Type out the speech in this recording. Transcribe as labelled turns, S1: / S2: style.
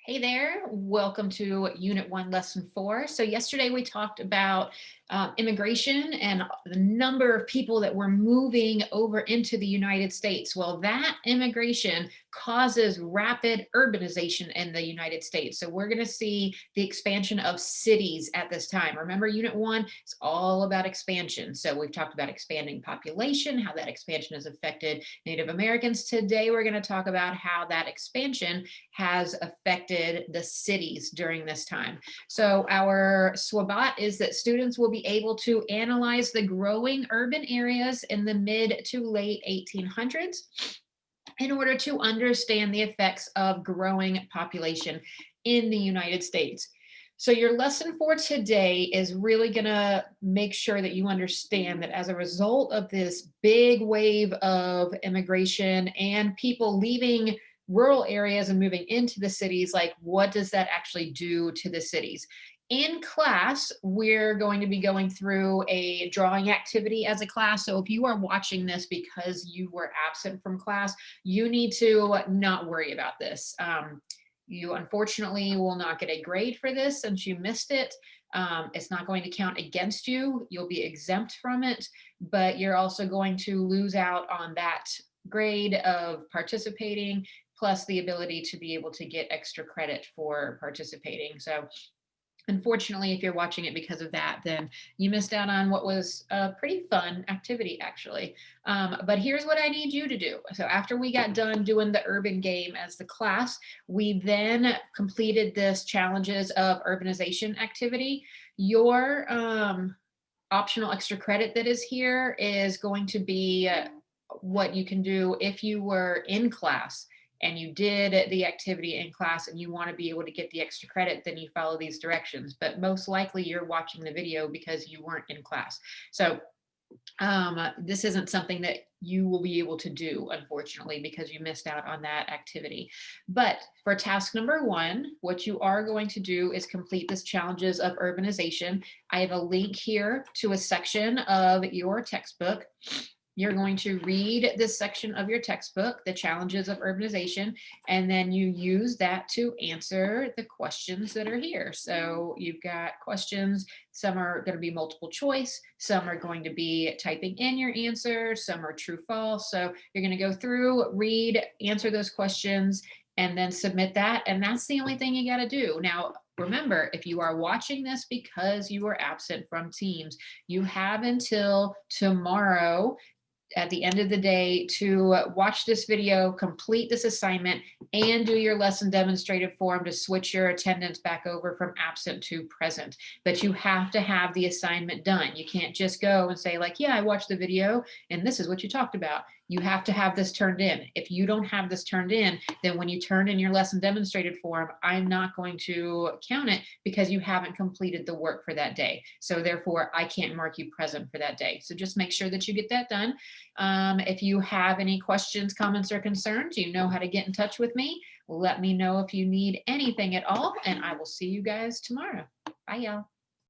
S1: Hey there, welcome to Unit 1, Lesson 4. So yesterday we talked about immigration and the number of people that were moving over into the United States. Well, that immigration causes rapid urbanization in the United States. So we're going to see the expansion of cities at this time. Remember, Unit 1 is all about expansion. So we've talked about expanding population, how that expansion has affected Native Americans. Today we're going to talk about how that expansion has affected the cities during this time. So our SWABOT is that students will be able to analyze the growing urban areas in the mid to late 1800s in order to understand the effects of growing population in the United States. So your lesson for today is really going to make sure that you understand that as a result of this big wave of immigration and people leaving rural areas and moving into the cities, like what does that actually do to the cities? In class, we're going to be going through a drawing activity as a class. So if you are watching this because you were absent from class, you need to not worry about this. You unfortunately will not get a grade for this since you missed it. It's not going to count against you. You'll be exempt from it, but you're also going to lose out on that grade of participating, plus the ability to be able to get extra credit for participating. So unfortunately, if you're watching it because of that, then you missed out on what was a pretty fun activity, actually. But here's what I need you to do. So after we got done doing the urban game as the class, we then completed this challenges of urbanization activity. Your optional extra credit that is here is going to be what you can do if you were in class and you did the activity in class and you want to be able to get the extra credit, then you follow these directions. But most likely you're watching the video because you weren't in class. So this isn't something that you will be able to do, unfortunately, because you missed out on that activity. But for task number 1, what you are going to do is complete this challenges of urbanization. I have a link here to a section of your textbook. You're going to read this section of your textbook, the challenges of urbanization, and then you use that to answer the questions that are here. So you've got questions, some are going to be multiple choice, some are going to be typing in your answer, some are true, false. So you're going to go through, read, answer those questions, and then submit that. And that's the only thing you got to do. Now, remember, if you are watching this because you were absent from Teams, you have until tomorrow at the end of the day to watch this video, complete this assignment, and do your lesson demonstrative form to switch your attendance back over from absent to present. But you have to have the assignment done. You can't just go and say like, yeah, I watched the video and this is what you talked about. You have to have this turned in. If you don't have this turned in, then when you turn in your lesson demonstrated form, I'm not going to count it because you haven't completed the work for that day. So therefore, I can't mark you present for that day. So just make sure that you get that done. If you have any questions, comments, or concerns, you know how to get in touch with me. Let me know if you need anything at all, and I will see you guys tomorrow. Bye, y'all.